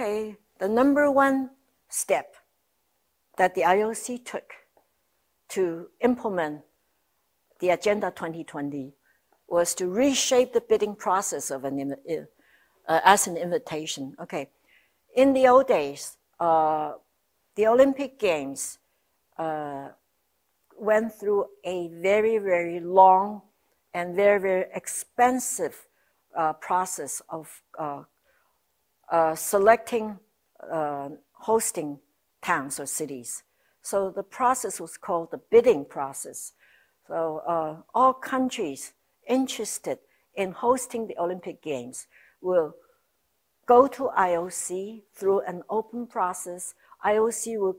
Okay, the number one step that the IOC took to implement the Agenda 2020 was to reshape the bidding process of as an invitation. Okay, in the old days, the Olympic Games went through a very, very long and very, very expensive process of selecting hosting towns or cities. So the process was called the bidding process. So all countries interested in hosting the Olympic Games will go to IOC through an open process. IOC will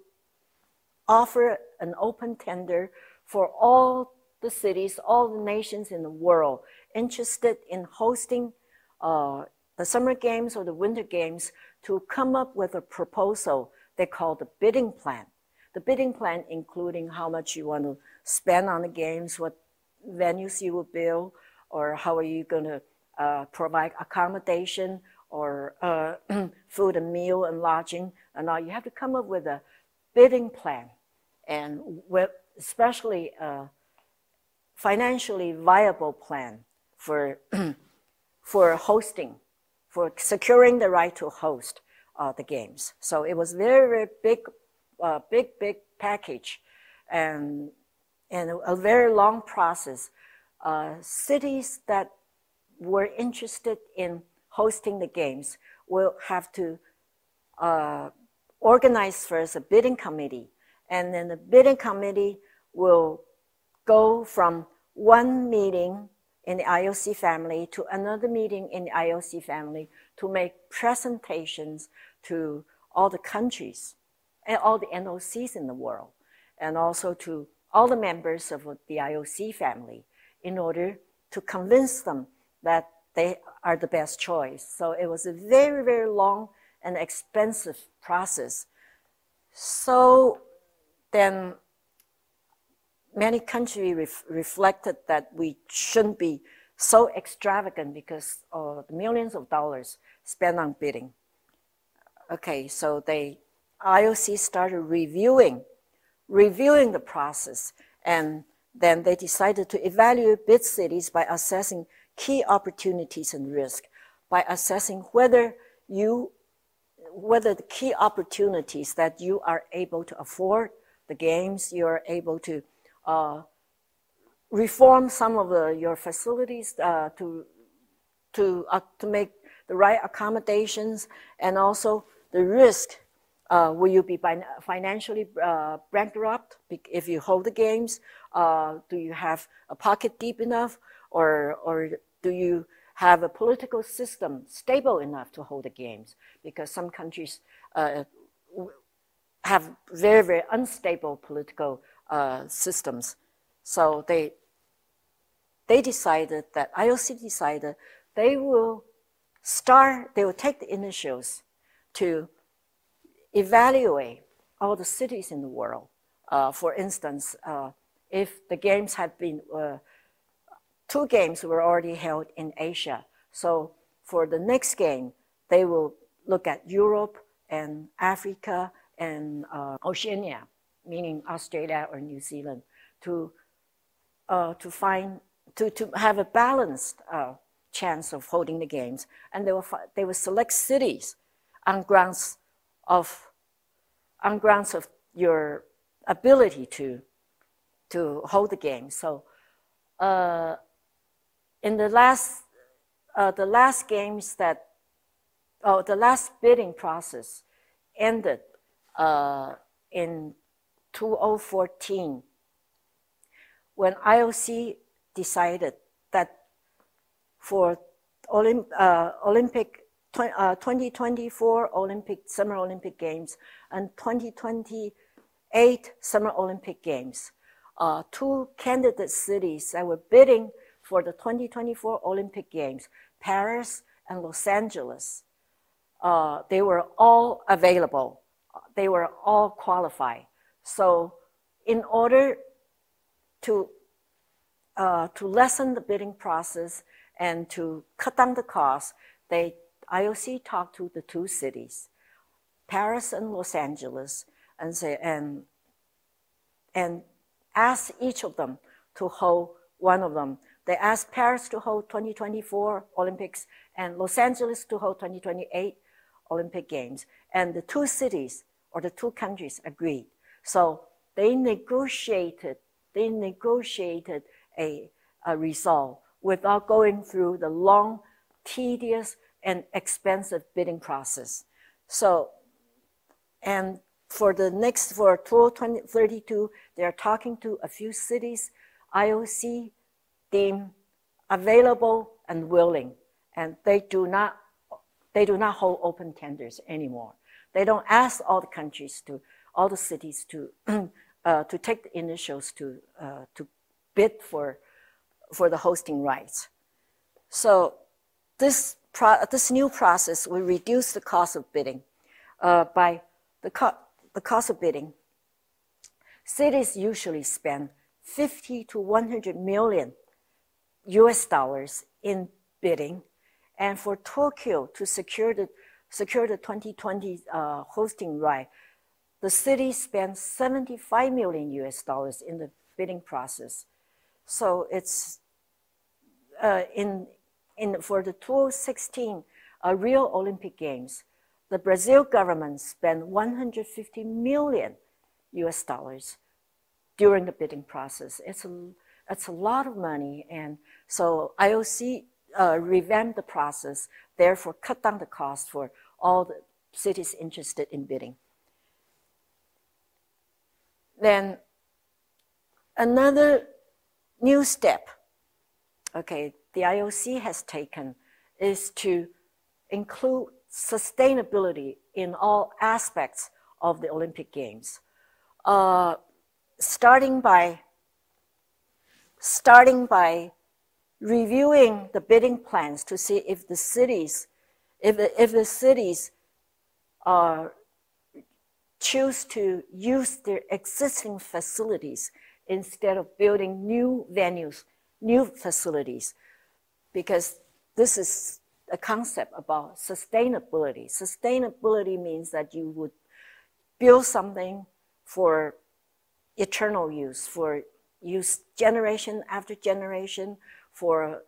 offer an open tender for all the cities, all the nations in the world interested in hosting the Summer Games or the Winter Games to come up with a proposal they call the bidding plan. The bidding plan including how much you want to spend on the games, what venues you will build, or how are you going to provide accommodation or food and meal and lodging and all. You have to come up with a bidding plan, and especially a financially viable plan for hosting, for securing the right to host the games. So it was very, very big package, and a very long process. Cities that were interested in hosting the games will have to organize first a bidding committee, and then the bidding committee will go from one meeting in the IOC family to another meeting in the IOC family to make presentations to all the countries and all the NOCs in the world, and also to all the members of the IOC family in order to convince them that they are the best choice. So it was a very, very long and expensive process. So then many countries reflected that we shouldn't be so extravagant because of the millions of dollars spent on bidding. Okay, so IOC started reviewing the process, and then they decided to evaluate bid cities by assessing key opportunities and risk, by assessing whether the key opportunities that you are able to afford the games, you are able to reform some of your facilities to make the right accommodations, and also the risk. Will you be financially bankrupt if you hold the games? Do you have a pocket deep enough, or do you have a political system stable enough to hold the games? Because some countries have very, very unstable political systems. So they decided that, IOC decided they will take the initials to evaluate all the cities in the world. For instance, if the games had been, 2 games were already held in Asia. So for the next game, they will look at Europe and Africa and Oceania, meaning Australia or New Zealand, to have a balanced chance of holding the games. And they will select cities on grounds of your ability to hold the game. So in the last games the last bidding process ended in 2014, when IOC decided that for 2024 Summer Olympic Games and 2028 Summer Olympic Games. 2 candidate cities that were bidding for the 2024 Olympic Games, Paris and Los Angeles. They were all available. They were all qualified. So in order to lessen the bidding process and to cut down the cost, IOC talked to the 2 cities, Paris and Los Angeles, and asked each of them to hold one of them. They asked Paris to hold 2024 Olympics and Los Angeles to hold 2028 Olympic Games. And the 2 cities or the 2 countries agreed. So they negotiated a result without going through the long, tedious, and expensive bidding process. So, and for 2032, they're talking to a few cities. IOC deemed available and willing, and they do not hold open tenders anymore. They don't ask all the cities to take the initials to bid for the hosting rights. So this new process will reduce the cost of bidding. By the cost of bidding, cities usually spend 50 to 100 million US dollars in bidding, and for Tokyo to secure the 2020 hosting right, the city spent 75 million US dollars in the bidding process. So it's for the 2016 Rio Olympic Games, the Brazil government spent 150 million US dollars during the bidding process. It's a lot of money, and so IOC revamped the process, therefore cut down the cost for all the cities interested in bidding. Then another new step, okay, the IOC has taken is to include sustainability in all aspects of the Olympic Games. Starting by reviewing the bidding plans to see if the cities choose to use their existing facilities instead of building new venues, new facilities, because this is a concept about sustainability. Sustainability means that you would build something for eternal use, for use generation after generation, for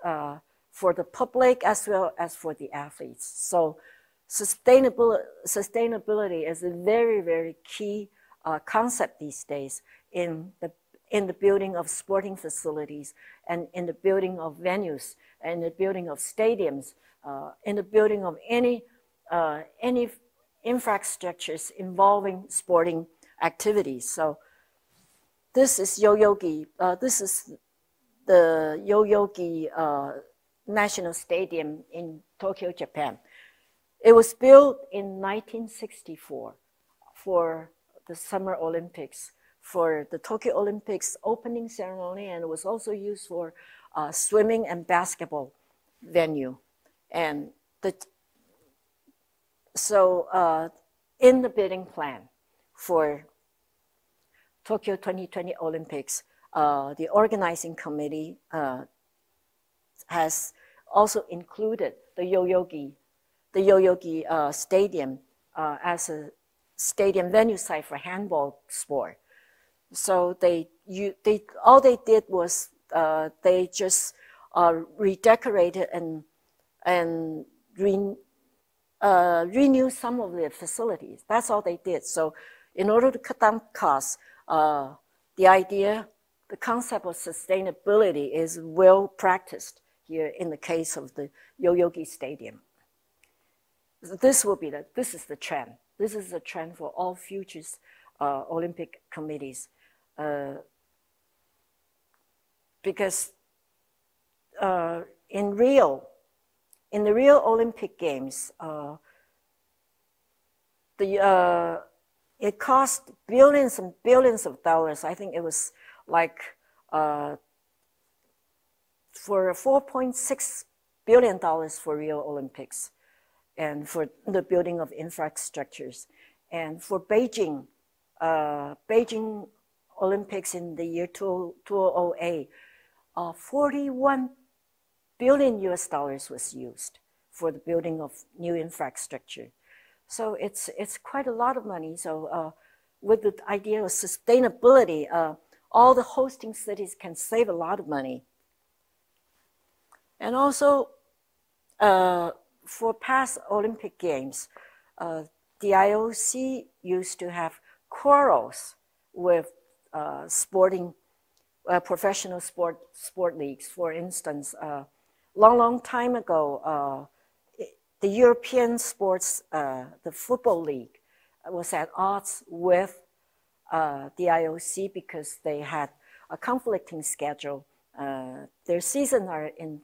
the public as well as for the athletes. So sustainability is a very, very key concept these days in the building of sporting facilities, and in the building of venues, and the building of stadiums, in the building of any infrastructures involving sporting activities. So this is Yoyogi. This is the Yoyogi National Stadium in Tokyo, Japan. It was built in 1964 for the Summer Olympics, for the Tokyo Olympics opening ceremony, and it was also used for swimming and basketball venue. And in the bidding plan for Tokyo 2020 Olympics, the organizing committee has also included the Yoyogi Stadium as a stadium venue site for handball sport. So all they did was they just redecorated and renew some of the facilities. That's all they did. So in order to cut down costs, the concept of sustainability is well practiced here in the case of the Yoyogi Stadium. This is the trend. This is the trend for all future Olympic committees, because in Rio, in the Rio Olympic Games, it cost billions and billions of dollars. I think it was like for $4.6 billion for Rio Olympics and for the building of infrastructures. And for Beijing, Beijing Olympics in the year 2008, 41 billion US dollars was used for the building of new infrastructure. So it's quite a lot of money. So with the idea of sustainability, all the hosting cities can save a lot of money. And also, for past Olympic Games, the IOC used to have quarrels with professional sport leagues. For instance, long time ago, the European sports, the Football League, was at odds with the IOC because they had a conflicting schedule. Their seasons are in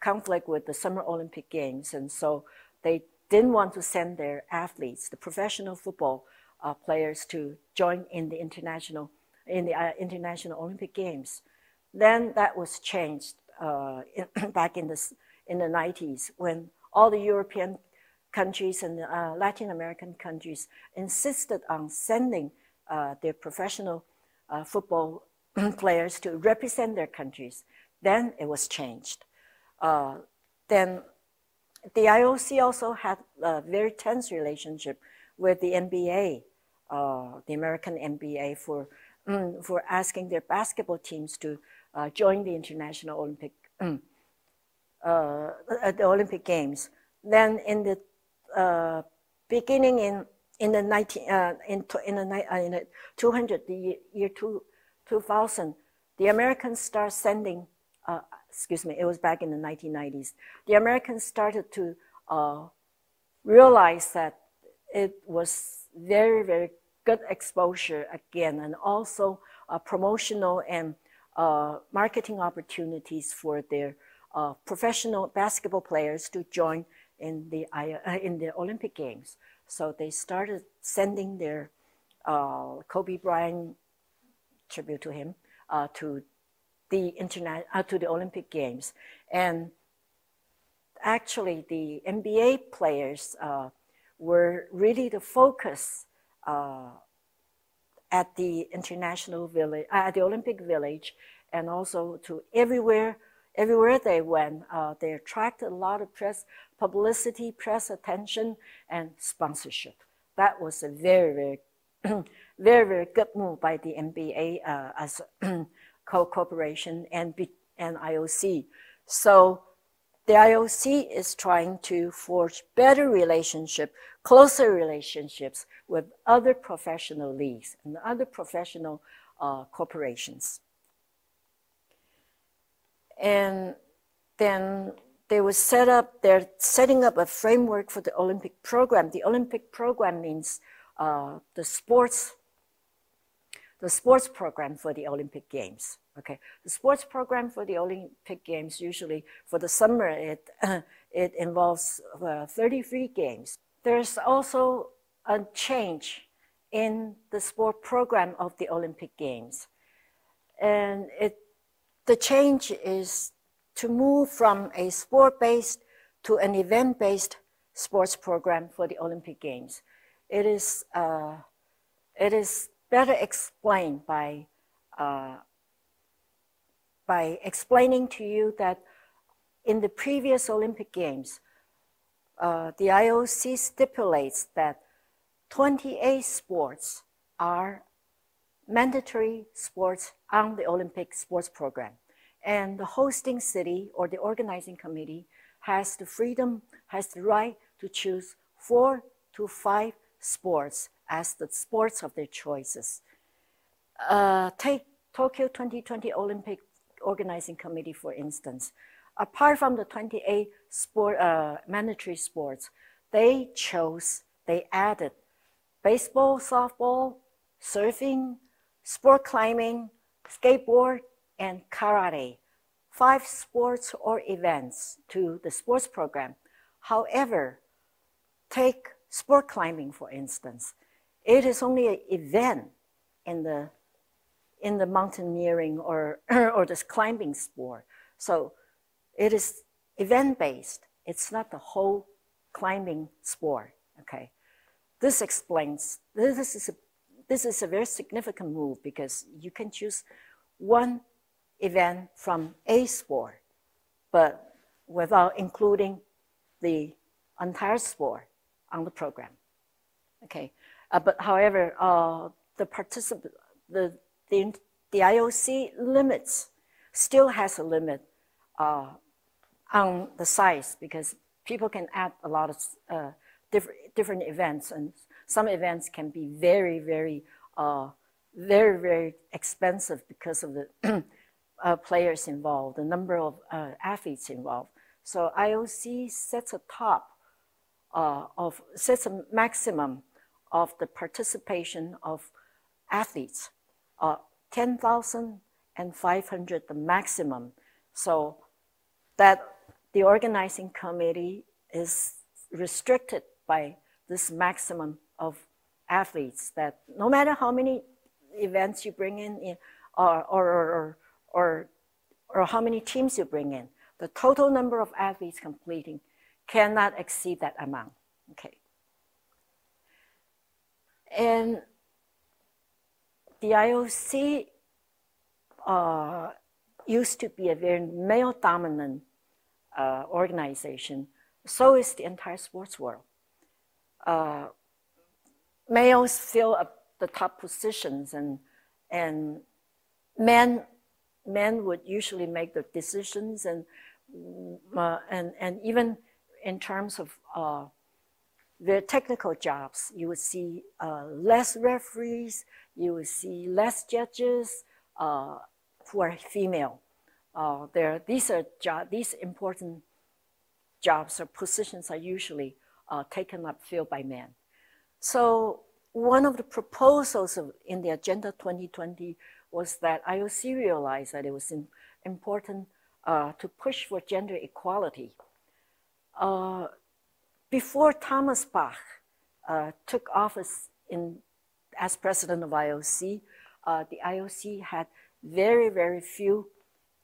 conflict with the Summer Olympic Games, and so they didn't want to send their athletes, the professional football players, to join in the International Olympic Games. Then that was changed back in the 90s when all the European countries and Latin American countries insisted on sending their professional football players to represent their countries. Then it was changed. Then the IOC also had a very tense relationship with the NBA, the American NBA, for asking their basketball teams to join the International Olympic the Olympic Games. Then in the beginning in the year 2000, the Americans started sending. Excuse me, it was back in the 1990s. The Americans started to realize that it was very, very good exposure again, and also promotional and marketing opportunities for their professional basketball players to join in the Olympic Games. So they started sending their Kobe Bryant tribute to him to the Olympic Games. And actually the NBA players were really the focus at the International Village, at the Olympic Village, and also to everywhere they went. They attracted a lot of press publicity, press attention, and sponsorship. That was a very, very, very, very good move by the NBA as co-corporation and IOC. So the IOC is trying to forge better relationship, closer relationships with other professional leagues and other professional corporations. And then they're setting up a framework for the Olympic program. The Olympic program means the sports program for the Olympic Games. Okay, the sports program for the Olympic Games, usually for the summer, it involves 33 games. There's also a change in the sport program of the Olympic Games. And the change is to move from a sport-based to an event-based sports program for the Olympic Games. It is better explained by explaining to you that in the previous Olympic Games, the IOC stipulates that 28 sports are mandatory sports on the Olympic sports program. And the hosting city or the organizing committee has the freedom, has the right to choose 4 to 5 sports as the sports of their choices. Take Tokyo 2020 Olympic Organizing Committee, for instance. Apart from the 28 mandatory sports, they added baseball, softball, surfing, sport climbing, skateboard, and karate 5 sports or events to the sports program. However, take sport climbing, for instance. It is only an event in the mountaineering or this climbing sport. So it is event-based. It's not the whole climbing sport, okay? This explains, this is a very significant move because you can choose one event from a sport, but without including the entire sport on the program, okay? But however, the IOC limits, still has a limit on the size because people can add a lot of different events, and some events can be very, very, very expensive because of the players involved, the number of athletes involved. So IOC sets sets a maximum of the participation of athletes, 10,500 the maximum, so that the organizing committee is restricted by this maximum of athletes, that no matter how many events you bring in or how many teams you bring in, the total number of athletes completing cannot exceed that amount, okay? And the IOC used to be a very male-dominant organization. So is the entire sports world. Males fill up the top positions, and men would usually make the decisions, and even in terms of the technical jobs, you would see less referees, you would see less judges who are female. These important jobs or positions are usually filled by men. So one of the proposals in the Agenda 2020 was that IOC realized that it was important to push for gender equality. Before Thomas Bach took office as president of IOC, the IOC had very, very few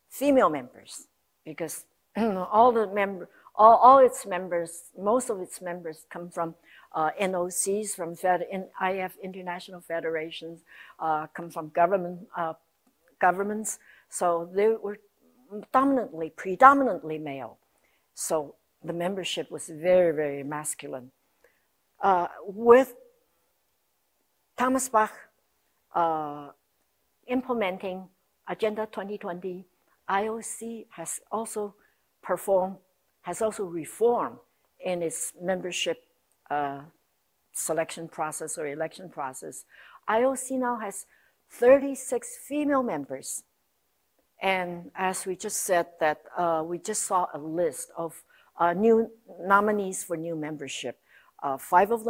female members because all its members, most of its members come from NOCs, from IF international federations, come from governments. So they were predominantly male. So the membership was very, very masculine. With Thomas Bach implementing Agenda 2020, IOC has also reformed in its membership selection process or election process. IOC now has 36 female members. And as we just said, that we just saw a list of new nominees for new membership. 3 out of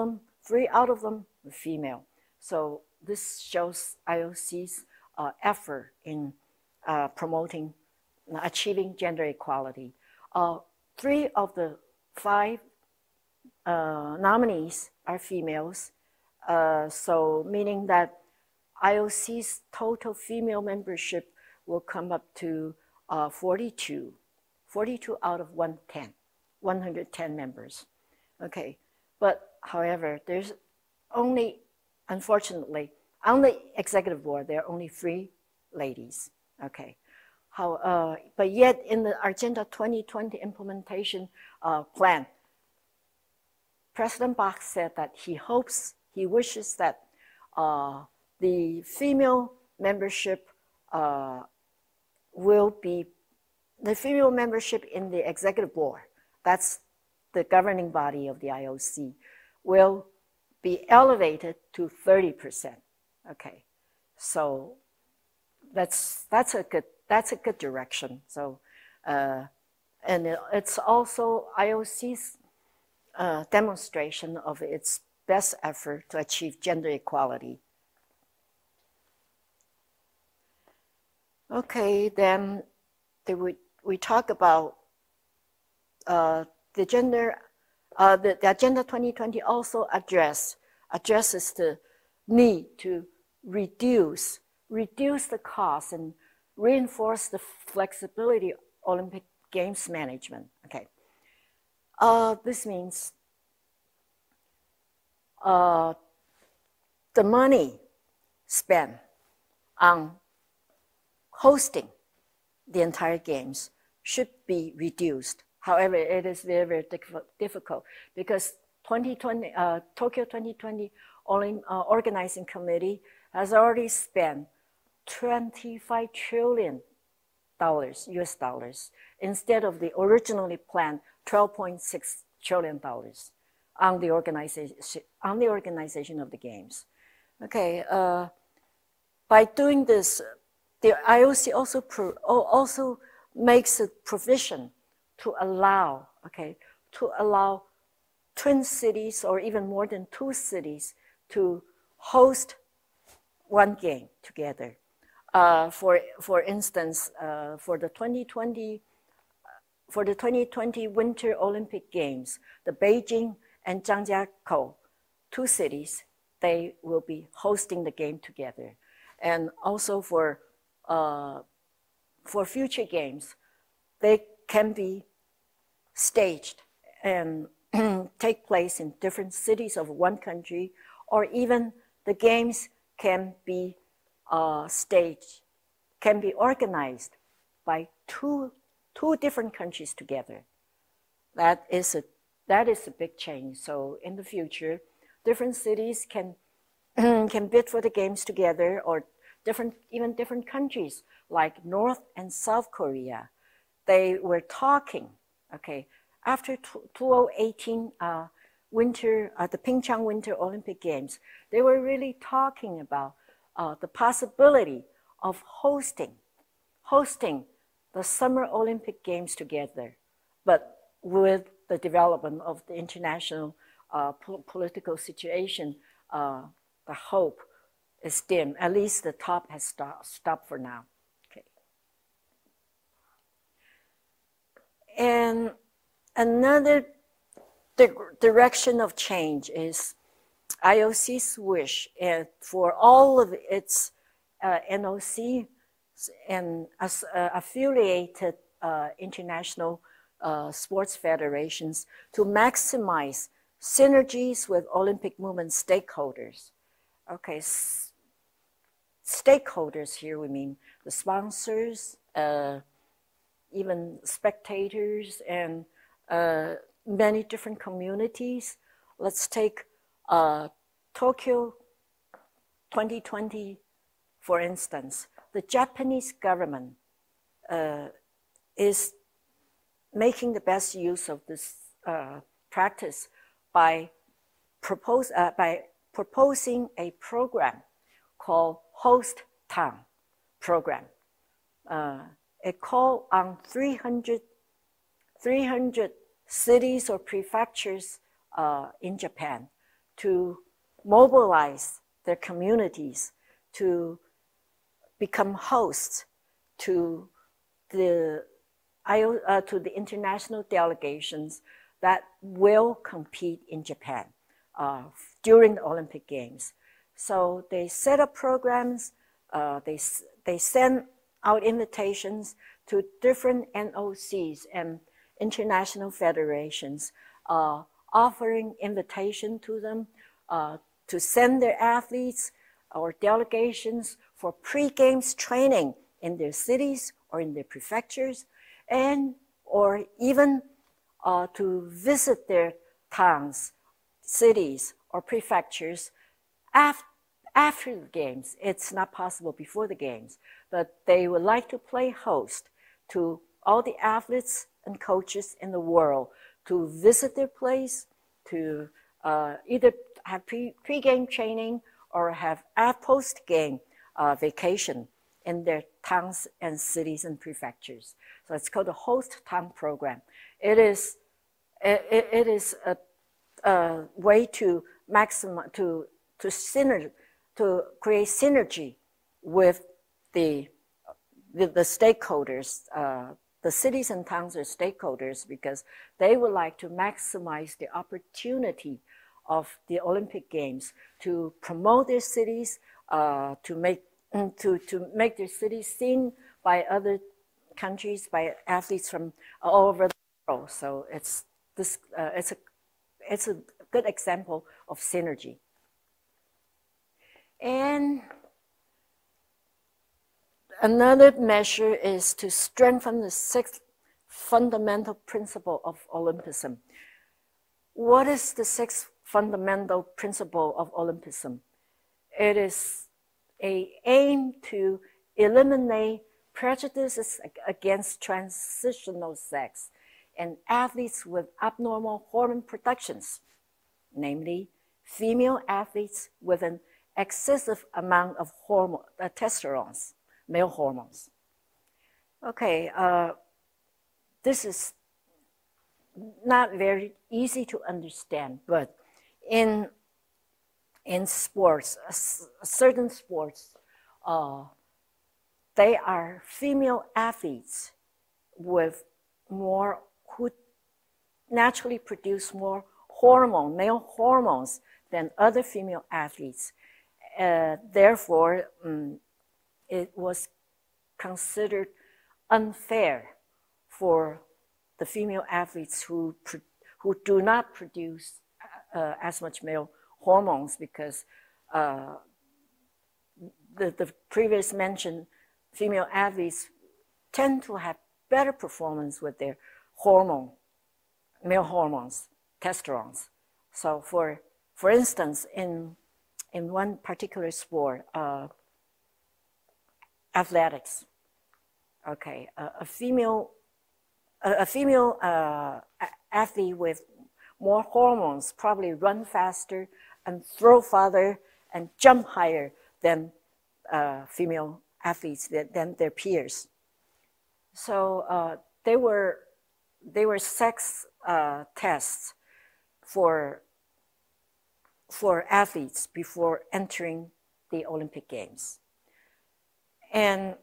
them were female. So this shows IOC's effort in achieving gender equality. 3 of the 5 nominees are females, so meaning that IOC's total female membership will come up to 42 out of 110 members. Okay, but however, there's only, unfortunately, on the executive board, there are only 3 ladies. Okay, but yet in the Agenda 2020 implementation plan, President Bach said that he wishes that the female membership the female membership in the executive board, that's the governing body of the IOC, will be elevated to 30%. Okay, so that's a good direction. So and it's also IOC's demonstration of its best effort to achieve gender equality. Okay, then we talk about the Agenda 2020 also addresses the need to reduce the cost and reinforce the flexibility of Olympic Games management. Okay, this means the money spent on hosting the entire games should be reduced. However, it is very, very difficult because Tokyo 2020 Organizing Committee has already spent $25 trillion US dollars instead of the originally planned $12.6 trillion on the organization of the games. Okay, by doing this, the IOC also makes a provision to allow, twin cities or even more than 2 cities to host one game together. For instance, for the 2020 Winter Olympic Games, the Beijing and Zhangjiakou, 2 cities, they will be hosting the game together. And also for future games, they can be staged and take place in different cities of one country, or even the games can be organized by two different countries together. That is a big change. So in the future, different cities can bid for the games together, or even different countries like North and South Korea. They were talking, after 2018 the Pyeongchang Winter Olympic Games, they were really talking about the possibility of hosting the Summer Olympic Games together, but with the development of the international political situation, the hope is dim. At least the top has stopped for now. Okay. And another direction of change is IOC's wish for all of its NOC and affiliated international sports federations to maximize synergies with Olympic movement stakeholders. Okay, stakeholders here, we mean the sponsors, even spectators, and many different communities. Let's take Tokyo 2020, for instance. The Japanese government is making the best use of this practice by proposing a program called Host Town program. It called on 300 cities or prefectures in Japan to mobilize their communities to become hosts to the international delegations that will compete in Japan during the Olympic Games. So they set up programs, they send out invitations to different NOCs and international federations, offering invitation to them to send their athletes or delegations for pre-games training in their cities or in their prefectures, or even to visit their towns, cities, or prefectures after the games. It's not possible before the games, but they would like to play host to all the athletes and coaches in the world to visit their place, to either have pre-game training or have post-game vacation in their towns and cities and prefectures. So it's called the Host Town program. It is a way to maximize, to create synergy with the stakeholders, the the cities and towns are stakeholders because they would like to maximize the opportunity of the Olympic Games to promote their cities, to make their cities seen by other countries, by athletes from all over the world. So it's a good example of synergy. And another measure is to strengthen the sixth fundamental principle of Olympism. What is the sixth fundamental principle of Olympism? It is an aim to eliminate prejudices against transitional sex and athletes with abnormal hormone productions, namely female athletes with an excessive amount of testosterone, male hormones. Okay, this is not very easy to understand, but in sports, certain sports, they are female athletes with more, who naturally produce more male hormones than other female athletes. Therefore, it was considered unfair for the female athletes who do not produce as much male hormones, because the previous mentioned female athletes tend to have better performance with their male hormones, testosterone. So for instance, in one particular sport, athletics, okay, a female athlete with more hormones probably run faster and throw farther and jump higher than female athletes, than their peers. So they were sex tests for athletes before entering the Olympic Games. And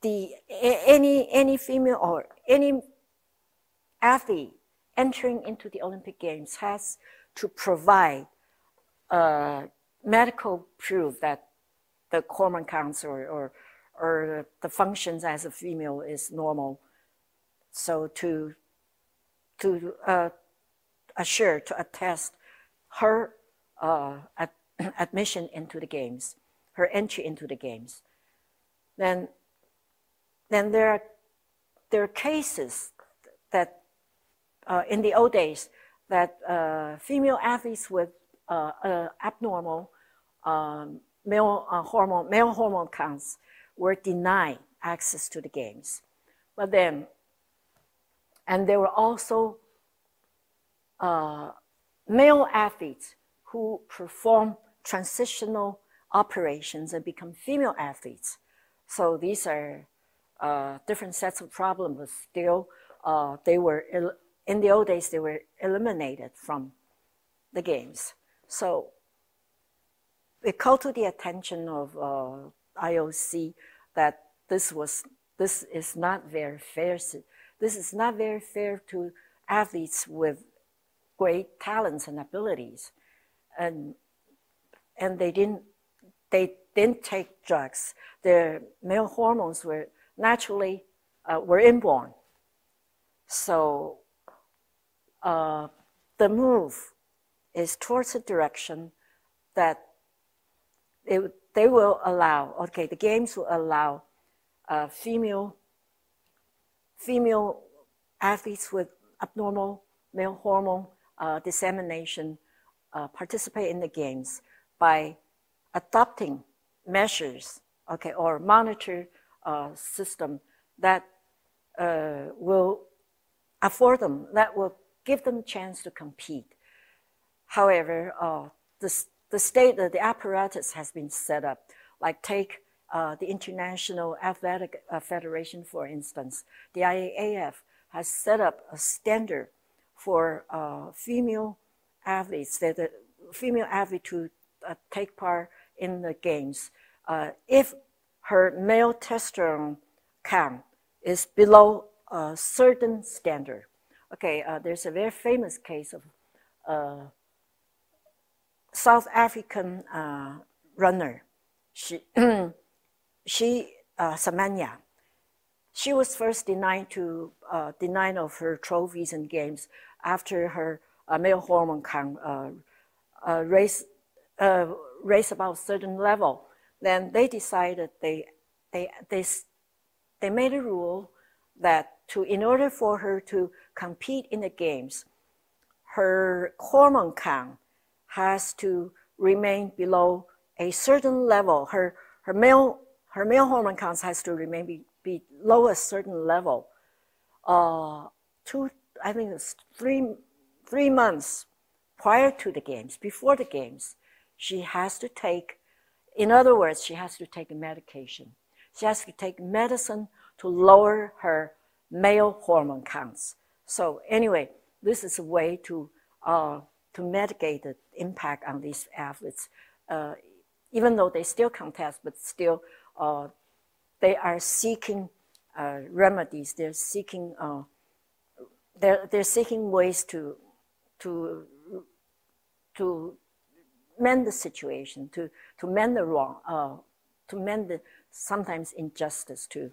any female or any athlete entering into the Olympic Games has to provide medical proof that the hormone counts or the functions as a female is normal. So to attest her admission into the games, her entry into the games. Then there are cases that in the old days that female athletes with abnormal male hormone counts were denied access to the games. But then, and there were also male athletes who perform transitional operations and become female athletes. So these are different sets of problems, but still they were, in the old days, they were eliminated from the games. So it called to the attention of IOC that this is not very fair. This is not very fair to athletes with great talents and abilities, and they didn't take drugs. Their male hormones were naturally were inborn. So the move is towards a direction that they will allow, okay, the games will allow female athletes with abnormal male hormone dissemination participate in the games by adopting measures, okay, or monitor system that will afford them, that will give them a chance to compete. However, the apparatus has been set up. Like take the International Athletic Federation, for instance. The IAAF has set up a standard for female athletes, that the female athlete to take part in the games. If her male testosterone count is below a certain standard. Okay, there's a very famous case of South African runner. Samanya. She was first denied of her trophies and games after her male hormone count raised about a certain level. Then they decided they made a rule that in order for her to compete in the games, her hormone count has to remain below a certain level. Her male hormone counts has to remain below a certain level. I think it's three months prior to the games, before the games, she has to take, in other words, she has to take a medication. She has to take medicine to lower her male hormone counts. So anyway, this is a way to mitigate the impact on these athletes. Even though they still contest, but still they are seeking remedies. They're seeking ways to mend the situation, to mend the wrong, to mend the sometimes injustice to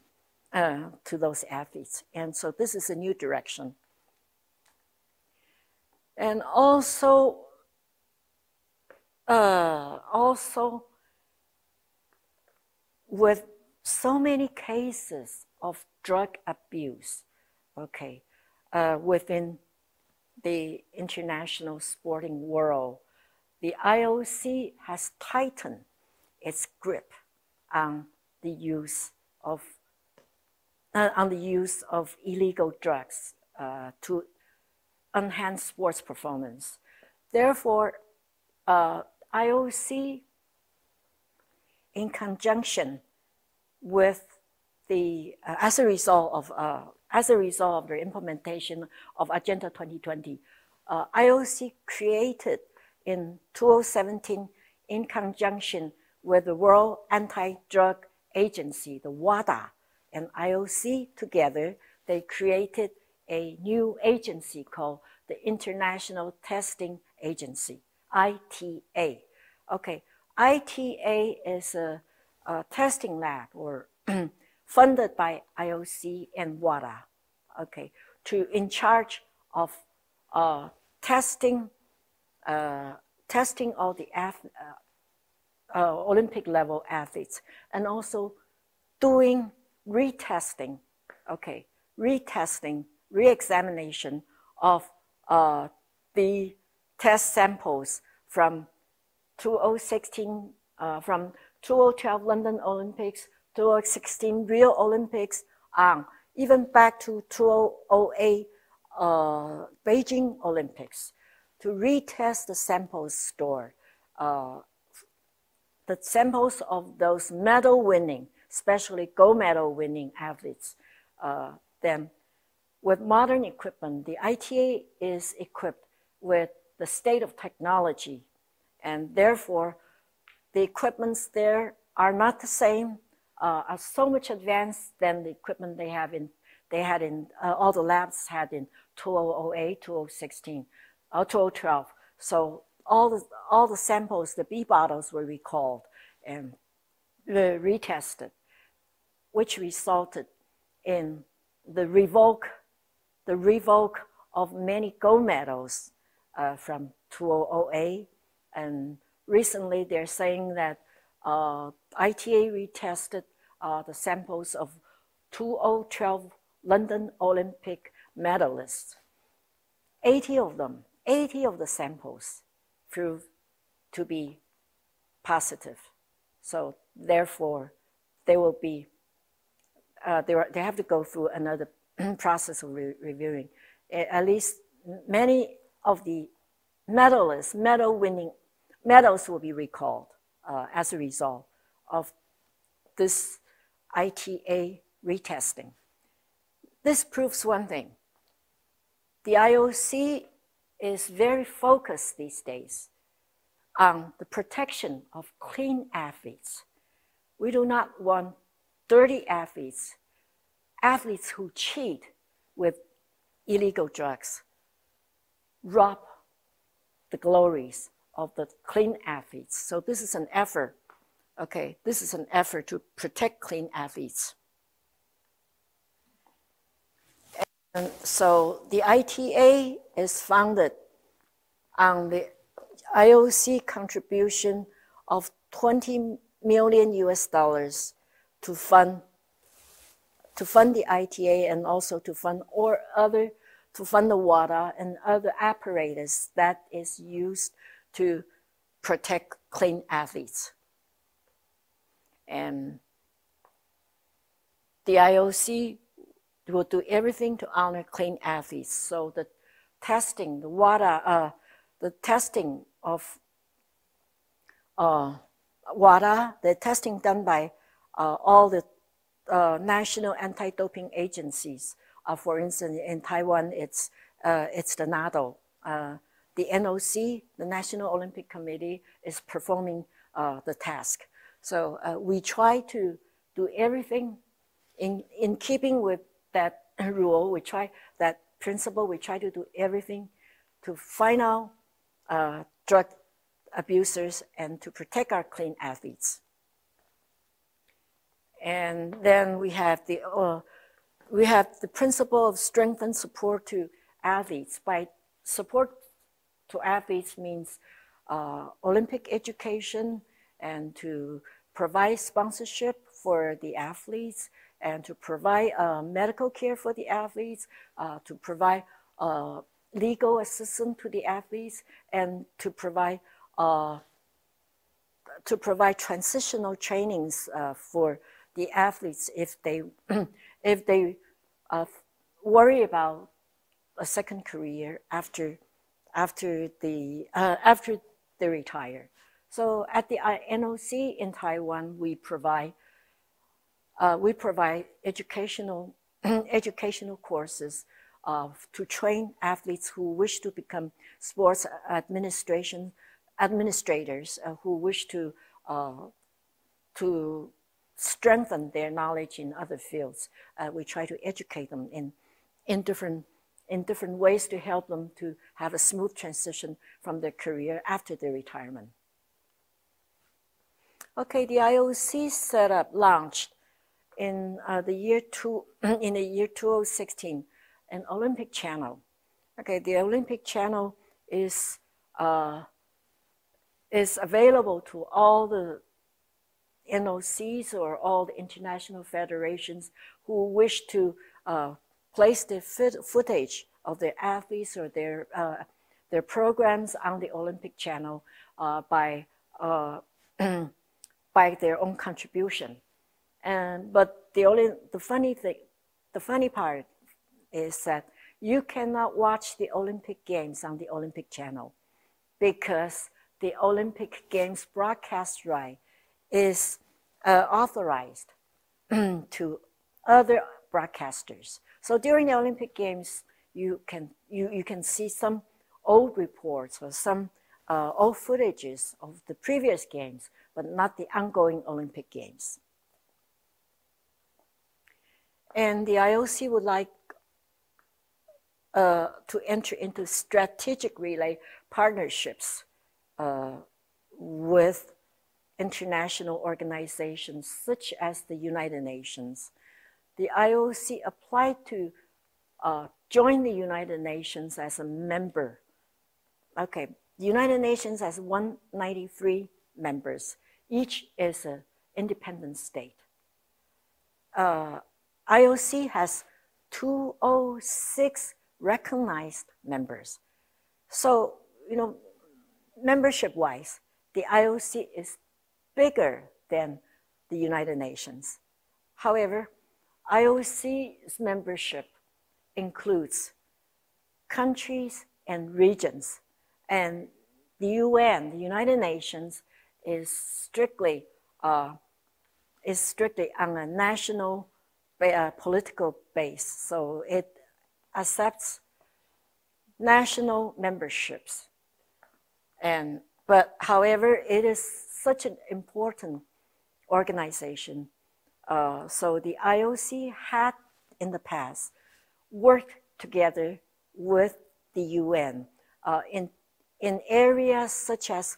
those athletes. And so this is a new direction. And also with so many cases of drug abuse, okay, within the international sporting world, the IOC has tightened its grip on the use of illegal drugs to enhance sports performance. Therefore, IOC, in conjunction with the as a result of the implementation of Agenda 2020, IOC created in 2017, in conjunction with the World Anti-Drug Agency, the WADA, and IOC together, they created a new agency called the International Testing Agency, ITA. Okay, ITA is a testing lab or funded by IOC and WADA, okay, in charge of testing all the Olympic level athletes, and also doing retesting, okay, re-examination of the test samples from 2016, from 2012 London Olympics, 2016 Rio Olympics, even back to 2008 Beijing Olympics, to retest the samples stored, the samples of those medal-winning, especially gold medal-winning athletes. Then, with modern equipment, the ITA is equipped with the state of technology, and therefore, the equipments there are not the same, are so much advanced than the equipment they had in all the labs had in 2008, 2016, 2012. So all the samples, the B bottles were recalled and retested, which resulted in the revoke of many gold medals from 2008. And recently they're saying that ITA retested the samples of 2012 London Olympic medalists. 80 of the samples proved to be positive. So therefore, they will be, they have to go through another process of reviewing. At least many of the medalists, medals will be recalled as a result of this ITA retesting. This proves one thing. The IOC is very focused these days on the protection of clean athletes. We do not want dirty athletes athletes who cheat with illegal drugs rob the glories of the clean athletes. So this is an effort, okay, this is an effort to protect clean athletes. And so the ITA is founded on the IOC contribution of $20 million to fund the ITA and also to fund the WADA and other apparatus that is used to protect clean athletes. And the IOC will do everything to honor clean athletes. So the testing, the WADA, the testing of WADA, the testing done by all the national anti-doping agencies. For instance, in Taiwan, it's the NATO. The NOC, the National Olympic Committee, is performing the task. So we try to do everything in keeping with that rule. We try that principle. We try to do everything to find out drug abusers and to protect our clean athletes. And then we have the principle of strength and support to athletes. By support to athletes means Olympic education and to provide sponsorship for the athletes and to provide medical care for the athletes, to provide legal assistance to the athletes, and to provide transitional trainings for the athletes if they worry about a second career after they retire. So at the NOC in Taiwan, we provide educational courses to train athletes who wish to become sports administrators who wish to strengthen their knowledge in other fields. We try to educate them in different ways to help them to have a smooth transition from their career after their retirement. Okay, the IOC setup launched in the year 2016 an Olympic channel. Okay, the Olympic channel is available to all the NOCs or all the international federations who wish to place the footage of their athletes or their programs on the Olympic channel by their own contribution. But the funny part is that you cannot watch the Olympic Games on the Olympic channel because the Olympic Games broadcast right is authorized to other broadcasters. So during the Olympic Games, you can see some old reports or some old footages of the previous games, but not the ongoing Olympic Games. And the IOC would like to enter into strategic relay partnerships with international organizations such as the United Nations. The IOC applied to join the United Nations as a member. Okay, the United Nations has 193 members. Each is an independent state. IOC has 206 recognized members. So, membership-wise, the IOC is bigger than the United Nations. However, IOC's membership includes countries and regions, and the UN, the United Nations, is strictly on a national political base, so it accepts national memberships. But however, it is such an important organization. So the IOC had in the past worked together with the UN in areas such as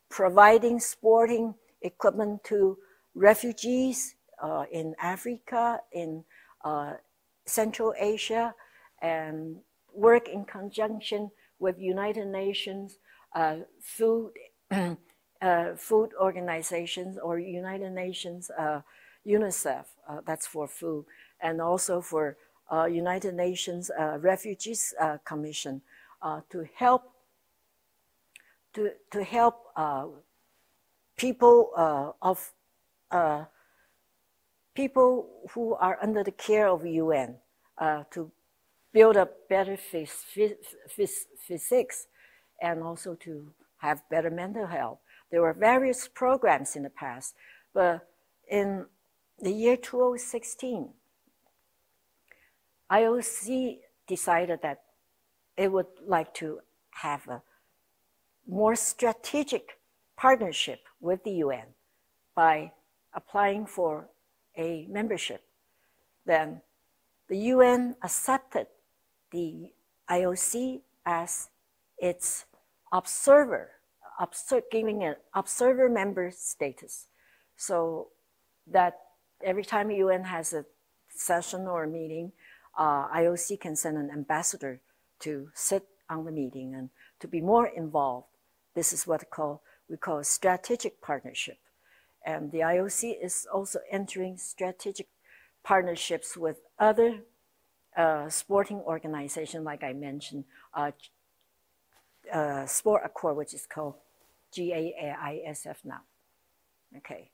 providing sporting equipment to refugees in Africa, in Central Asia, and work in conjunction with United Nations food organizations, or United Nations UNICEF, that's for food, and also for United Nations Refugees Commission to help people who are under the care of UN to build up better physics and also to have better mental health. There were various programs in the past, but in the year 2016, IOC decided that it would like to have a more strategic partnership with the UN by applying for a membership. Then the UN accepted the IOC as its observer, giving an observer member status, so that every time the UN has a session or a meeting, IOC can send an ambassador to sit on the meeting and to be more involved. This is what we call a strategic partnership. And the IOC is also entering strategic partnerships with other sporting organizations, like I mentioned, Sport Accord, which is called GAISF now. Okay,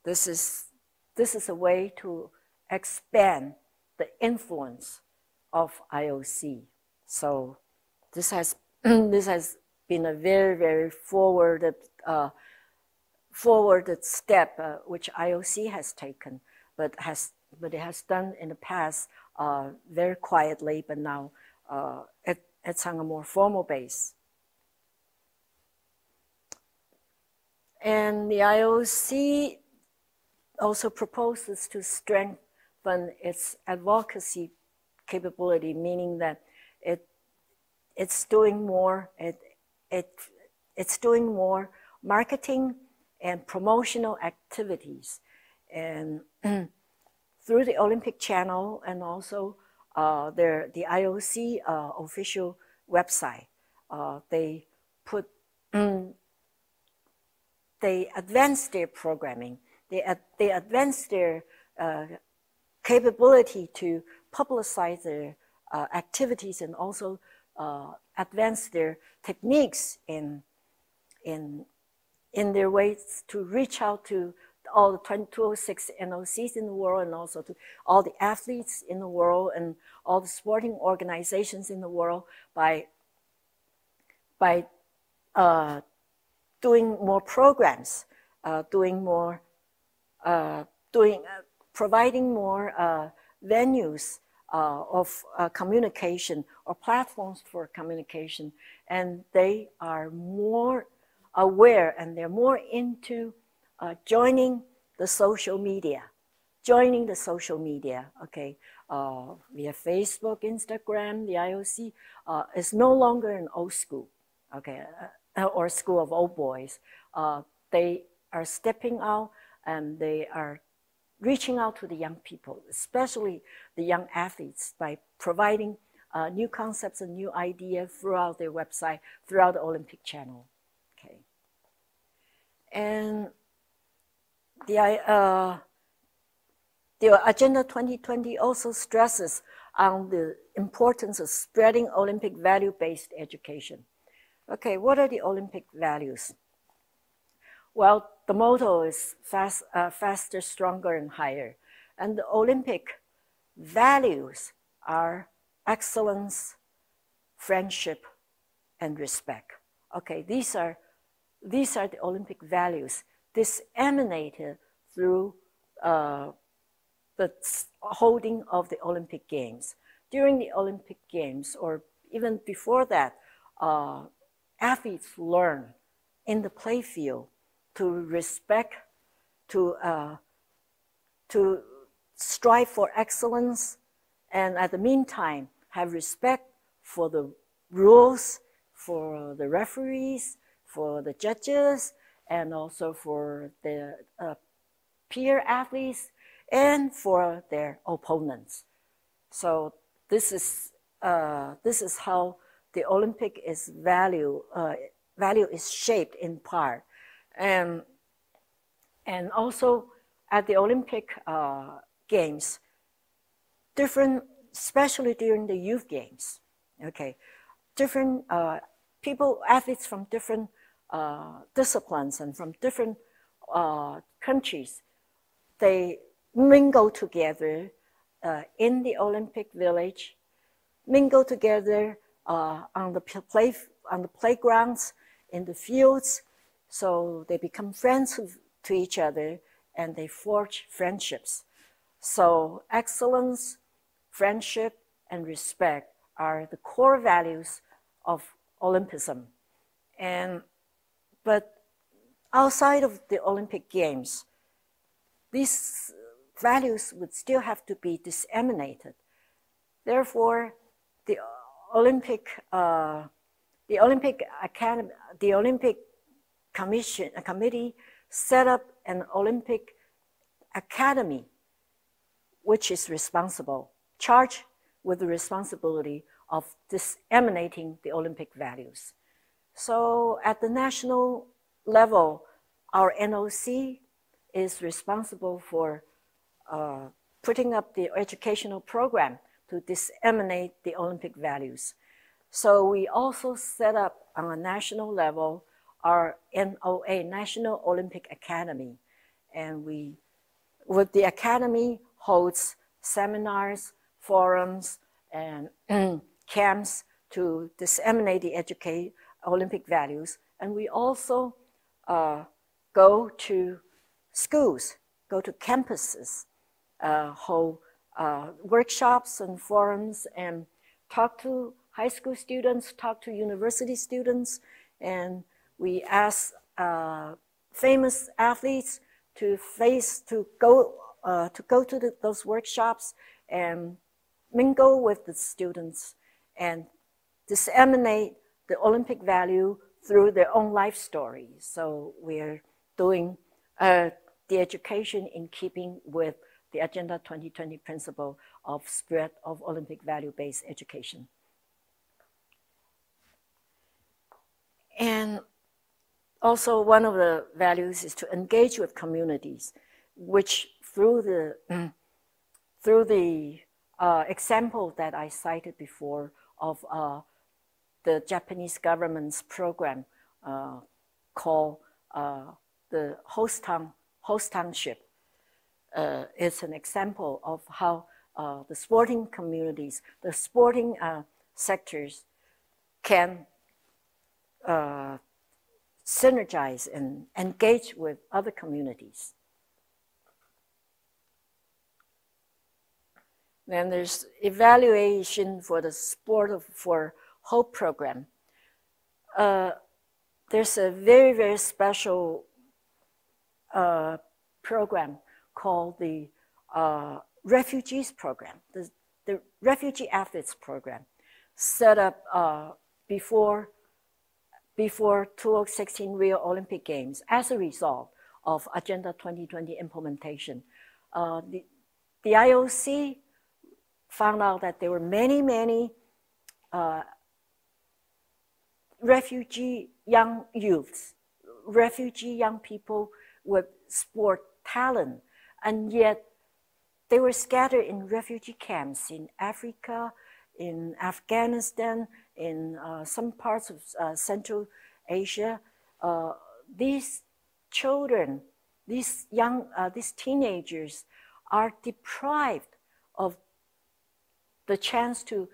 this is a way to expand the influence of IOC. So this has been a very, very forwarded step which IOC has taken, but it has done in the past very quietly, but now it's on a more formal base. And the IOC also proposes to strengthen its advocacy capability, meaning that it's doing more marketing and promotional activities, and through the Olympic channel and also the IOC official website, they advance their programming. They advance their capability to publicize their activities, and also advance their techniques in their ways to reach out to all the 206 NOCs in the world, and also to all the athletes in the world and all the sporting organizations in the world by doing more programs, providing more venues of communication or platforms for communication, and they are more aware and they're more into joining the social media. Okay, via Facebook, Instagram, the IOC is no longer an old school, okay, or school of old boys. They are stepping out and they are reaching out to the young people, especially the young athletes, by providing new concepts and new ideas throughout their website, throughout the Olympic channel. Okay, and the Agenda 2020 also stresses on the importance of spreading Olympic value-based education. Okay, what are the Olympic values? Well, the motto is faster, stronger, and higher. And the Olympic values are excellence, friendship, and respect. Okay, these are the Olympic values. This emanated through the holding of the Olympic Games. During the Olympic Games, or even before that, athletes learn in the playfield to respect, to strive for excellence, and at the meantime, have respect for the rules, for the referees, for the judges, and also for the peer athletes, and for their opponents. So this is how the Olympic is value is shaped in part, and also at the Olympic Games, different, especially during the youth games, okay, different people, athletes from different disciplines and from different countries, they mingle together in the Olympic Village, mingle together on the playgrounds, in the fields, so they become friends to each other and they forge friendships. So excellence, friendship, and respect are the core values of Olympism. But outside of the Olympic Games, these values would still have to be disseminated. Therefore, the Olympic Committee set up an Olympic Academy, which is responsible, charged with the responsibility of disseminating the Olympic values. So at the national level, our NOC is responsible for putting up the educational program to disseminate the Olympic values. So we also set up on a national level our NOA, National Olympic Academy. And with the Academy holds seminars, forums, and camps to disseminate the Olympic values. And we also go to schools, go to campuses, hold workshops and forums, and talk to high school students, talk to university students, and we ask famous athletes to go to those workshops and mingle with the students and disseminate the Olympic value through their own life story. So we're doing the education in keeping with the Agenda 2020 principle of spread of Olympic value-based education. And also one of the values is to engage with communities, which through the example that I cited before of the Japanese government's program called the host township. It's an example of how the sporting communities, the sporting sectors can synergize and engage with other communities. Then there's evaluation for the Sport for Hope program. There's a very, very special program called the Refugees program, the Refugee Athletes program, set up before 2016 Rio Olympic Games as a result of Agenda 2020 implementation. The IOC found out that there were many refugee young youths, refugee young people with sport talent, and yet they were scattered in refugee camps in Africa, in Afghanistan, in some parts of Central Asia. These children, these teenagers are deprived of the chance to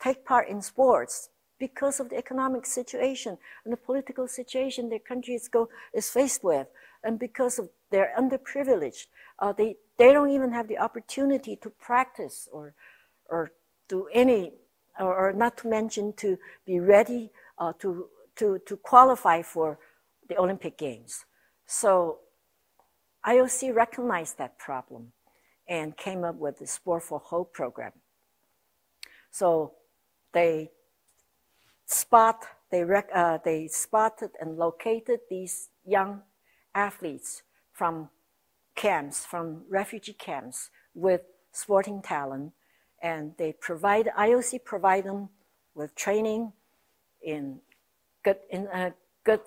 take part in sports because of the economic situation and the political situation their country is faced with, and because of they're underprivileged. They don't even have the opportunity to practice or do any, or not to mention to be ready to qualify for the Olympic Games. So IOC recognized that problem and came up with the Sport for Hope program. So they spotted and located these young athletes from camps, from refugee camps with sporting talent, and they IOC provide them with training in good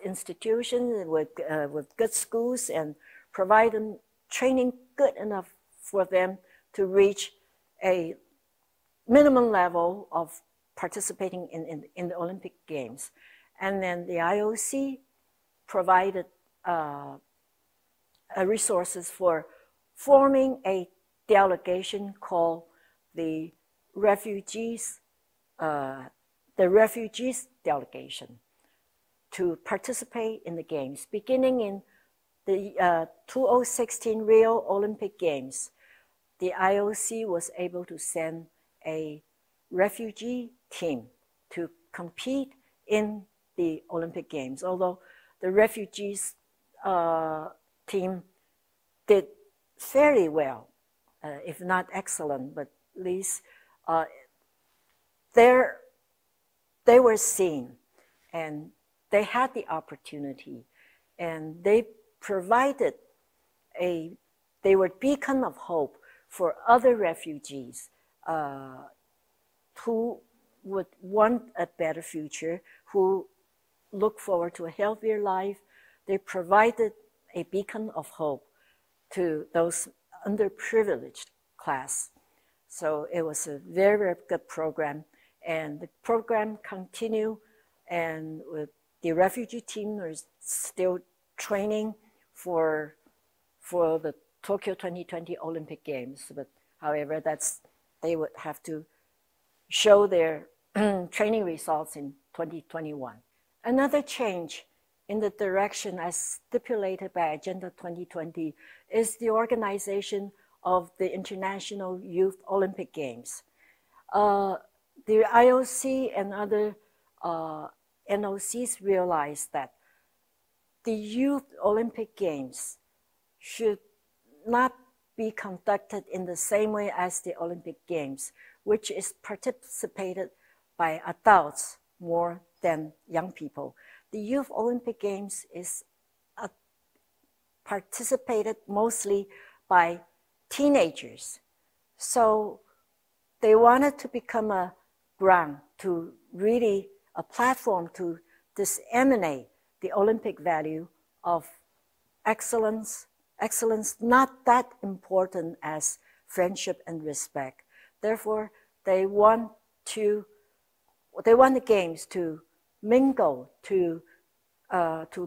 institutions, with good schools, and provide them training good enough for them to reach a minimum level of participating in the Olympic Games. And then the IOC provided resources for forming a delegation called the Refugees Delegation to participate in the Games. Beginning in the 2016 Rio Olympic Games, the IOC was able to send a refugee team to compete in the Olympic Games. Although the refugees team did fairly well, if not excellent, but at least they were seen and they had the opportunity, and they provided they were beacon of hope for other refugees who would want a better future, who look forward to a healthier life. They provided a beacon of hope to those underprivileged class. So it was a very, very good program, and the program continued, and with the refugee team is still training for the Tokyo 2020 Olympic Games. But however, they would have to show their training results in 2021. Another change in the direction as stipulated by Agenda 2020 is the organization of the International Youth Olympic Games. The IOC and other NOCs realized that the Youth Olympic Games should not be conducted in the same way as the Olympic Games, which is participated by adults more than young people. The Youth Olympic Games is participated mostly by teenagers. So they wanted to become a ground to really, a platform to disseminate the Olympic value of excellence. Excellence not that important as friendship and respect. Therefore, they want the games to mingle, to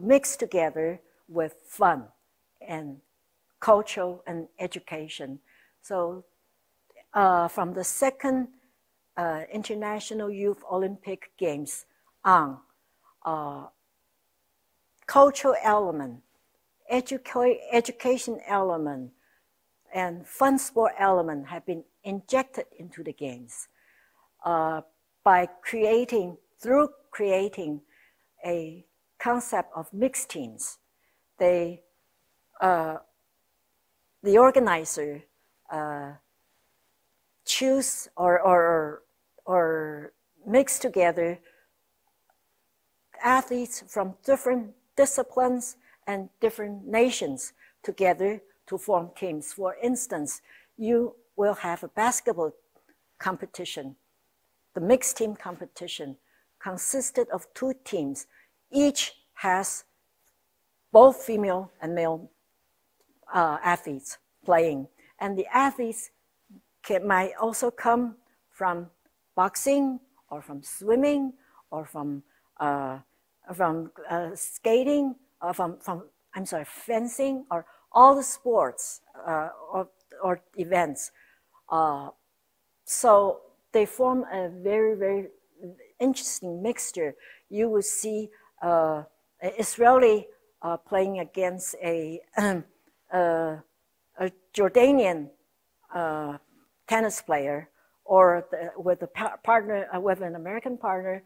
mix together with fun and culture and education. So from the second International Youth Olympic Games on, cultural element, education element, and fun sport element have been injected into the games through creating a concept of mixed teams. The organizer choose or mix together athletes from different disciplines and different nations together to form teams. For instance, you will have a basketball competition. The mixed team competition consisted of 2 teams. Each has both female and male athletes playing. And the athletes might also come from boxing or from swimming or from skating or from fencing, or all the sports or events. So they form a very, very interesting mixture. You will see Israeli playing against a Jordanian tennis player, or with an American partner,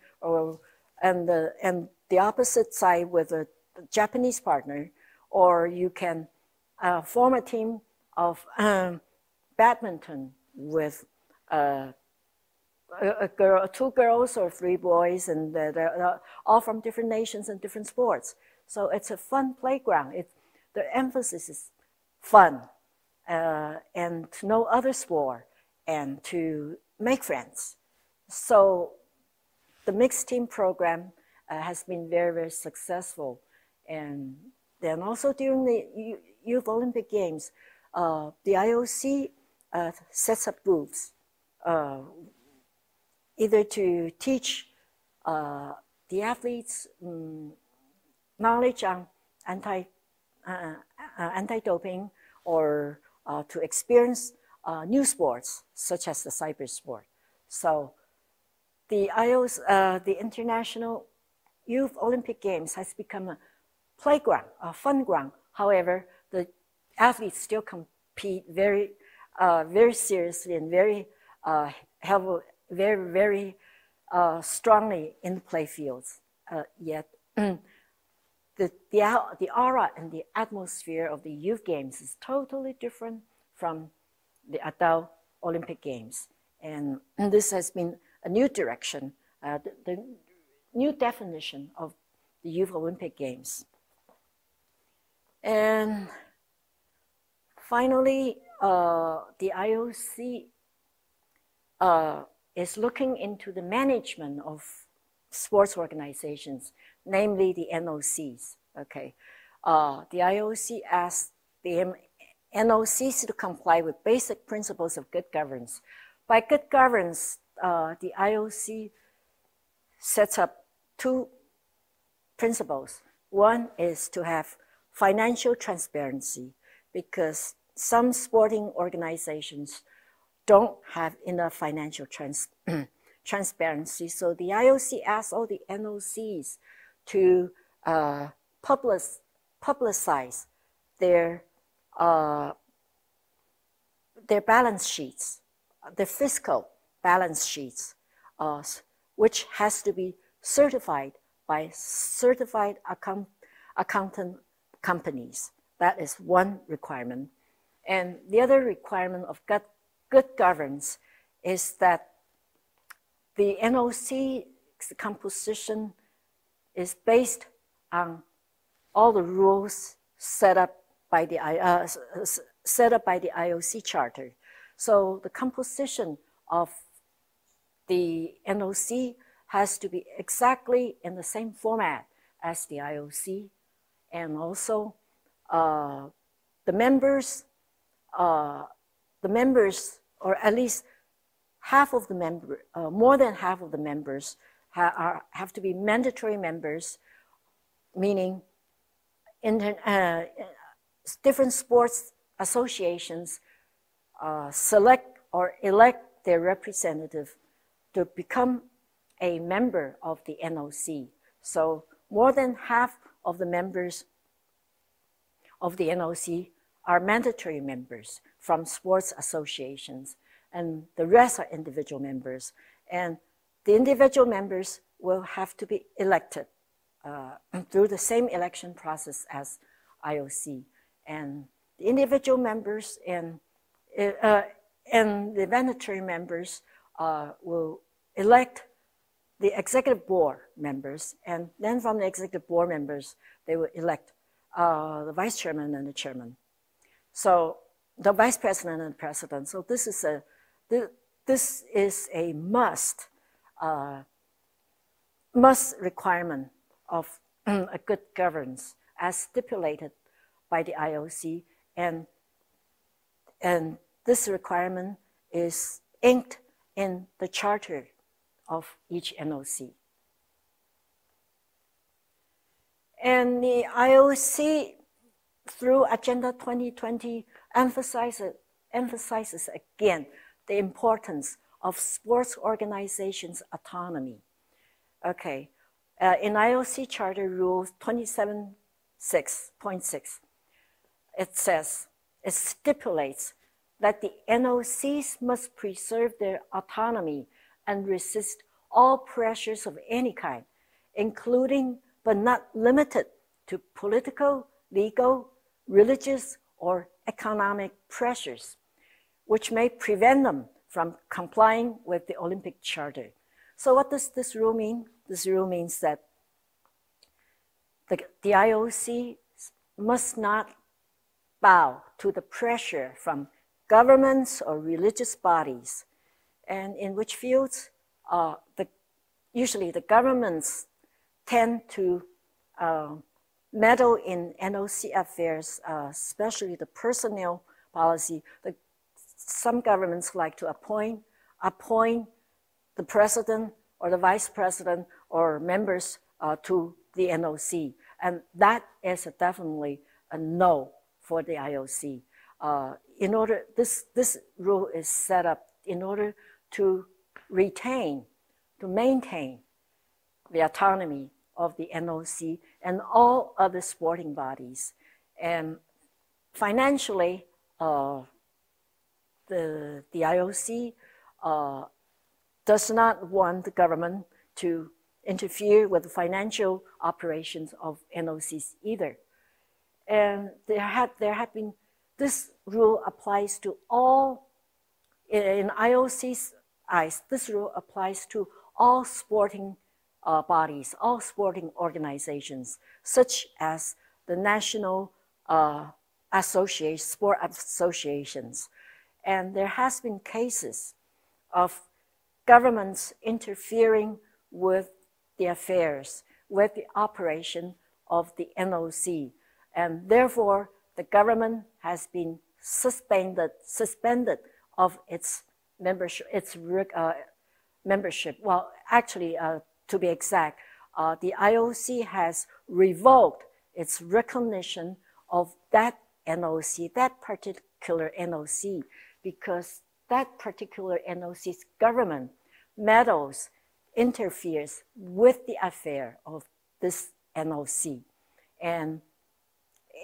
and the opposite side with a Japanese partner, or you can form a team of badminton with two girls or three boys, and they're all from different nations and different sports. So it's a fun playground. The emphasis is fun and to know other sport and to make friends. So the mixed team program has been very, very successful. And then also during the Youth Olympic Games, the IOC sets up booths, either to teach the athletes knowledge on anti-doping or to experience new sports such as the cyber sport. So the International Youth Olympic Games has become a playground, a fun ground. However, the athletes still compete very, very seriously and very strongly in the play fields. Yet the aura and the atmosphere of the youth games is totally different from the adult Olympic Games. And this has been a new direction, the new definition of the Youth Olympic Games. And finally, the IOC is looking into the management of sports organizations, namely the NOCs. Okay, the IOC asked the NOCs to comply with basic principles of good governance. By good governance, the IOC sets up two principles. One is to have financial transparency, because some sporting organizations don't have enough financial transparency. So the IOC asks all the NOCs to publicize their balance sheets, their fiscal balance sheets, which has to be certified by certified accountant companies. That is one requirement. And the other requirement of good governance is that the NOC's composition is based on all the rules set up by the IOC Charter. So the composition of the NOC has to be exactly in the same format as the IOC, and also the members, or at least half of the members, more than half of the members have to be mandatory members, meaning different sports associations select or elect their representative to become a member of the NOC. So more than half of the members of the NOC are mandatory members from sports associations, and the rest are individual members. And the individual members will have to be elected through the same election process as IOC. And the individual members and the mandatory members will elect the executive board members, and then from the executive board members, they will elect the vice chairman and the chairman. So the vice president and the president. So this is a must requirement of a good governance as stipulated by the IOC, and this requirement is inked in the charter of each NOC. And the IOC, through Agenda 2020, emphasizes again the importance of sports organizations' autonomy. Okay, in IOC Charter Rule 27.6, it stipulates that the NOCs must preserve their autonomy and resist all pressures of any kind, including but not limited to political, legal, religious, or economic pressures, which may prevent them from complying with the Olympic Charter. So what does this rule mean? This rule means that the IOC must not bow to the pressure from governments or religious bodies, and in which fields usually the governments tend to meddle in NOC affairs, especially the personnel policy. Some governments like to appoint the president or the vice president or members to the NOC, and that is definitely a no for the IOC. This rule is set up in order to maintain the autonomy of the NOC and all other sporting bodies. And financially, the IOC does not want the government to interfere with the financial operations of NOCs either. And there have been, this rule applies to all, in IOC's eyes, this rule applies to all sporting bodies, all sporting organizations, such as the national sport associations. And there has been cases of governments interfering with the affairs, with the operation of the NOC. And therefore, the government has been suspended of its membership. Well, actually, to be exact, the IOC has revoked its recognition of that NOC, that particular NOC, because that particular NOC's government meddles, interferes with the affair of this NOC. And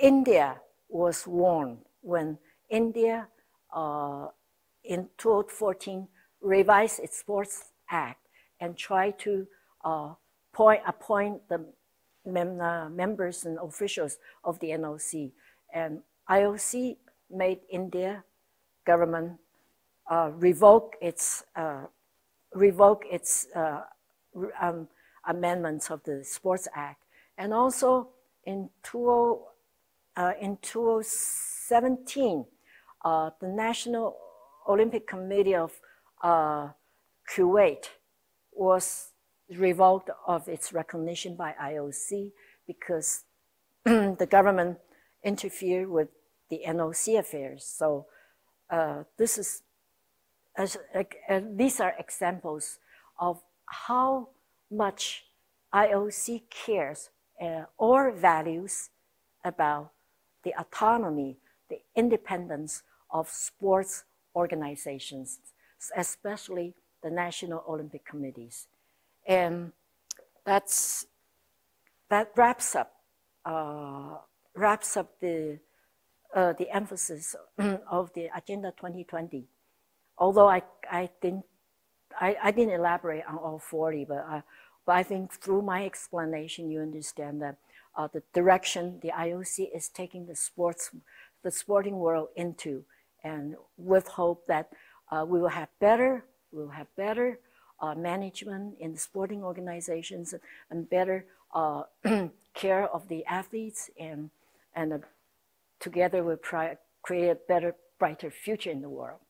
India was warned when India in 2014 revised its Sports Act and tried to appoint the members and officials of the NOC. And IOC made India government revoke its amendments of the Sports Act. And also in 2017, the National Olympic Committee of Kuwait was revoked of its recognition by IOC because the government interfered with the NOC affairs. So these are examples of how much IOC cares or values about the autonomy, the independence of sports organizations, especially the National Olympic Committees. And that wraps up the emphasis of the Agenda 2020. Although I didn't elaborate on all 40, but I think through my explanation, you understand that the direction the IOC is taking the sporting world into, and with hope that we will have better management in the sporting organizations and better care of the athletes, and together we'll create a better, brighter future in the world.